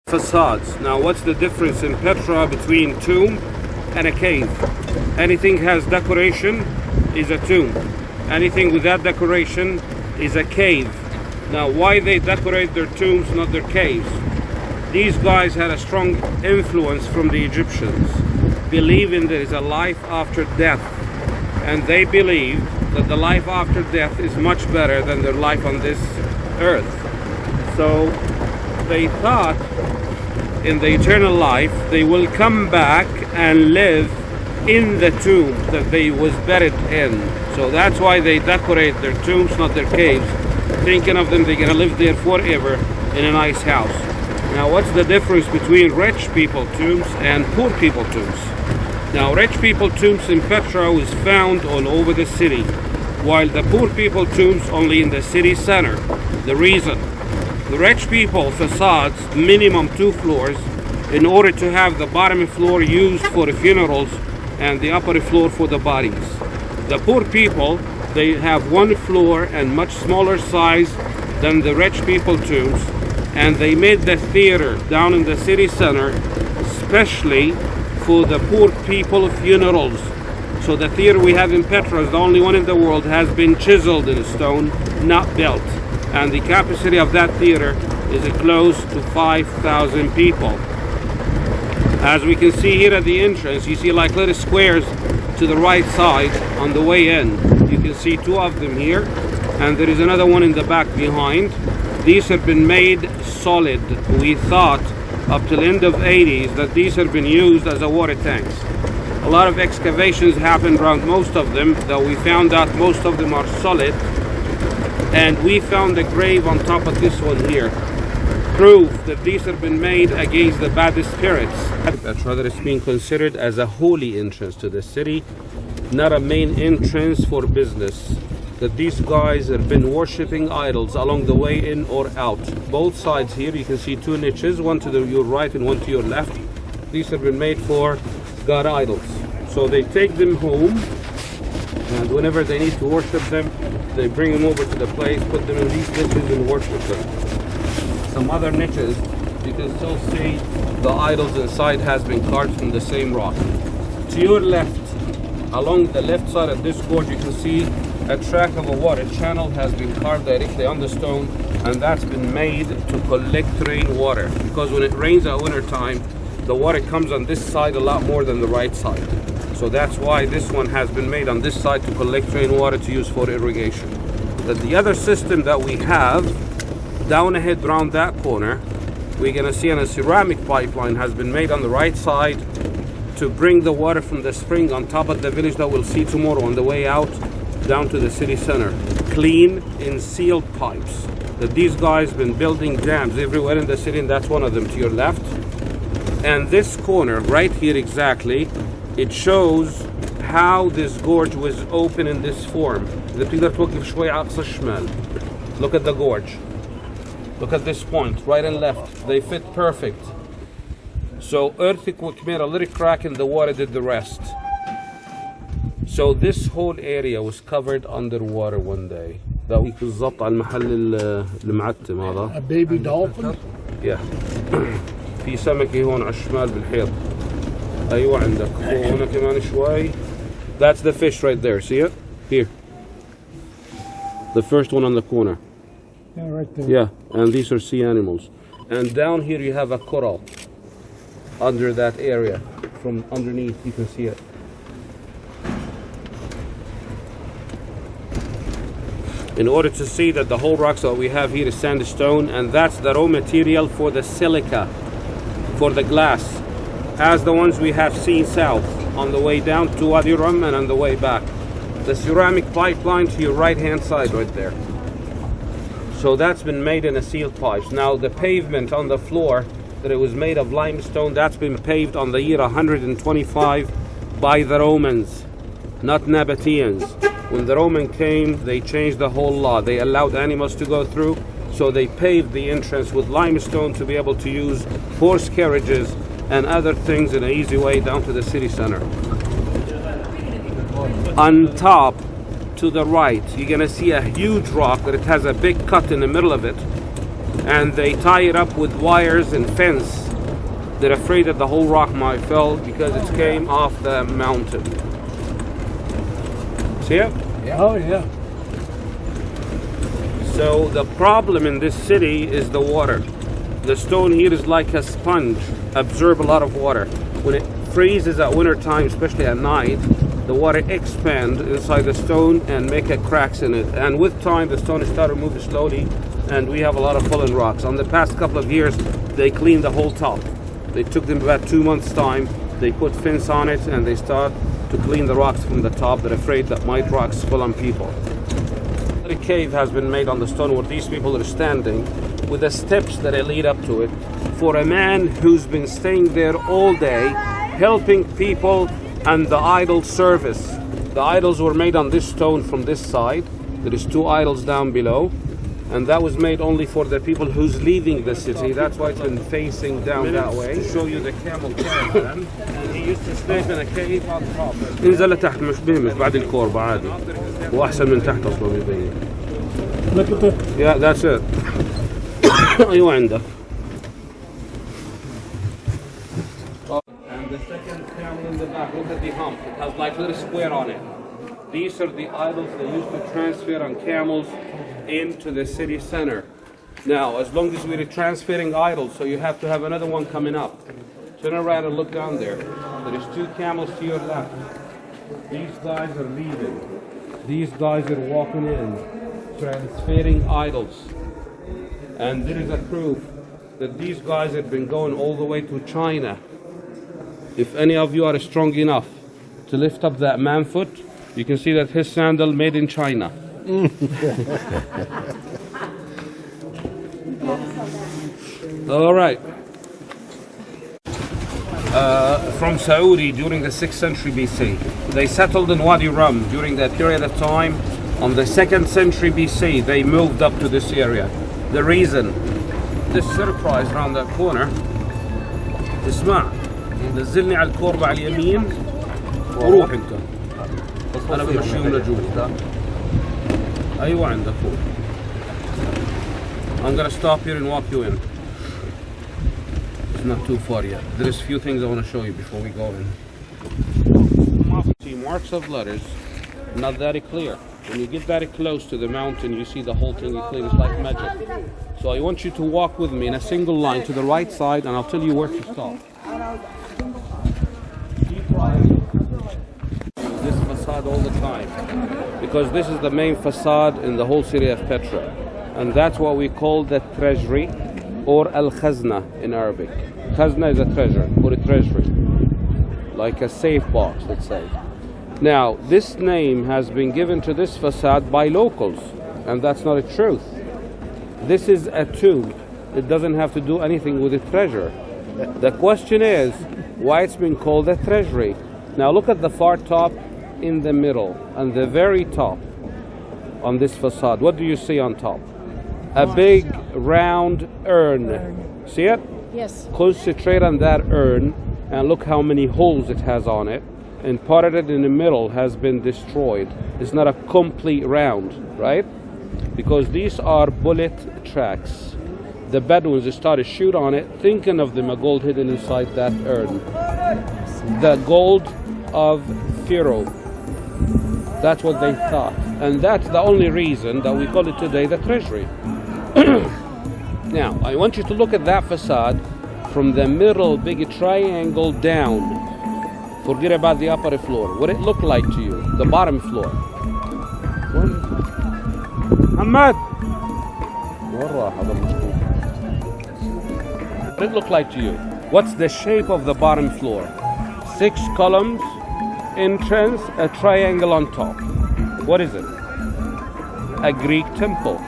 Facades. Now, what's the difference in Petra between tomb and a cave? Anything has decoration is a tomb. Anything without decoration is a cave. Now, why they decorate their tombs, not their caves? These guys had a strong influence from the Egyptians, believing there is a life after death, and they believed that the life after death is much better than their life on this earth. So they thought in the eternal life they will come back and live in the tomb that they was buried in. So that's why they decorate their tombs, not their caves, thinking of them they're gonna live there forever in a nice house. Now, what's the difference between rich people tombs and poor people tombs? Now, rich people tombs in Petra was found all over the city, while the poor people tombs only in the city center. The reason: the rich people facades minimum 2 floors in order to have the bottom floor used for funerals and the upper floor for the bodies. The poor people, they have 1 floor and much smaller size than the rich people tombs, and they made the theater down in the city center especially for the poor people funerals. So the theater we have in Petra is the only one in the world has been chiseled in stone, not built. And the capacity of that theater is close to 5,000 people. As we can see here at the entrance, you see like little squares to the right side on the way in. You can see 2 of them here, and there is another one in the back behind. These have been made solid. We thought up till the end of 80s that these have been used as a water tanks. A lot of excavations happened around most of them, though we found out most of them are solid. And we found a grave on top of this one here. Proof that these have been made against the bad spirits. Petra, that is being considered as a holy entrance to the city, not a main entrance for business. That these guys have been worshipping idols along the way in or out. Both sides here you can see 2 niches, one to your right and one to your left. These have been made for god idols. So they take them home, and whenever they need to worship them, they bring them over to the place, put them in these niches and worship them. Some other niches, you can still see the idols inside has been carved from the same rock. To your left, along the left side of this gorge, you can see a track of a water channel has been carved directly on the stone, and that's been made to collect rainwater, because when it rains at winter time, the water comes on this side a lot more than the right side. So that's why this one has been made on this side to collect rainwater to use for irrigation. But the other system that we have down ahead around that corner, we're gonna see a ceramic pipeline has been made on the right side to bring the water from the spring on top of the village that we'll see tomorrow on the way out down to the city center. Clean and sealed pipes. That these guys been building dams everywhere in the city, and that's one of them to your left. And this corner right here exactly, it shows how this gorge was open in this form. Look at the gorge. Look at this point, right and left. They fit perfect. So earthquake made a little crack in the water, did the rest. So this whole area was covered underwater one day. ده بالضبط على المحل المعتم هذا. A baby dolphin? Yeah. في سمكة هون على الشمال بالحيط. أيوة عندك. هنا كمان شوي. That's the fish right there. See it? Here. The first one on the corner. Yeah, right there. Yeah, and these are sea animals. And down here you have a coral under that area. From underneath you can see it. In order to see that the whole rocks that we have here is sandstone, and that's the raw material for the silica, for the glass, as the ones we have seen south on the way down to Wadi Rum and on the way back. The ceramic pipeline to your right hand side right there. So that's been made in a sealed pipes. Now the pavement on the floor, that it was made of limestone, that's been paved on the year 125 by the Romans, not Nabateans. When the Roman came, they changed the whole law. They allowed animals to go through, so they paved the entrance with limestone to be able to use horse carriages and other things in an easy way down to the city center. On top, to the right, you're gonna see a huge rock that it has a big cut in the middle of it. and they tie it up with wires and fence. They're afraid that the whole rock might fall because it came off the mountain. See it? Yeah. Oh, yeah. So the problem in this city is the water. The stone here is like a sponge, absorb a lot of water. When it freezes at winter time, especially at night, the water expands inside the stone and make a cracks in it. And with time, the stone is starting to move slowly, and we have a lot of fallen rocks. On the past couple of years, they cleaned the whole top. They took them about 2 months' time. They put fence on it, and they start to clean the rocks from the top. They're afraid that might rocks fall on people. A cave has been made on the stone where these people are standing, with the steps that lead up to it, for a man who's been staying there all day, helping people and the idol service. The idols were made on this stone from this side. There is 2 idols down below, and that was made only for the people who's leaving the city. That's why it's been facing down that way. To show you the camel caravan, and he used to sleep in a cave on top. انزل لتحت مش بهمك بعد الكوربة عادي. واحسن من تحت اصلا يبين. Look at the. Yeah, that's it. ايوه عندك. And the second camel in the back, look at the hump. It has like a little square on it. These are the idols they used to transfer on camels into the city center. Now, as long as we're transferring idols, so you have to have another one coming up. Turn around and look down there. There is 2 camels to your left. These guys are leaving. These guys are walking in, transferring idols. And there is a proof that these guys have been going all the way to China. If any of you are strong enough to lift up that man foot, you can see that his sandal made in China. All right. From Saudi during the 6th century BC. They settled in Wadi Rum during that period of time. On the 2nd century BC, they moved up to this area. The reason, this surprise around that corner, اسمع نزلني على الكوربة على اليمين وروح انت. أنا بمشيهم لجوا. أيوة عندك فوق. I'm gonna stop here and walk you in. It's not too far yet. There's a few things I want to show you before we go in. See marks of letters, not very clear. When you get very close to the mountain, you see the whole thing is clear. It's like magic. So I want you to walk with me in a single line to the right side, and I'll tell you where to stop. Keep riding this facade all the time, because this is the main facade in the whole city of Petra, and that's what we call the treasury, or al-khazna in Arabic. Khazna is a treasure, or a treasury, like a safe box, let's say. Now, this name has been given to this facade by locals, and that's not the truth. This is a tomb. It doesn't have to do anything with the treasure. The question is, why it's been called a treasury? Now look at the far top, in the middle, and the very top on this facade. What do you see on top? A big round urn. See it? Yes. Concentrate on that urn and look how many holes it has on it. And part of it in the middle has been destroyed. It's not a complete round, right? Because these are bullet tracks. The Bedouins started to shoot on it, thinking of them a gold hidden inside that urn. The gold of Pharaoh. That's what they thought. And that's the only reason that we call it today the treasury. Now, I want you to look at that facade from the middle big triangle down. Forget about the upper floor. What it look like to you? The bottom floor. Ahmad! What it look like to you? What's the shape of the bottom floor? 6 columns, entrance, a triangle on top. What is it? A Greek temple.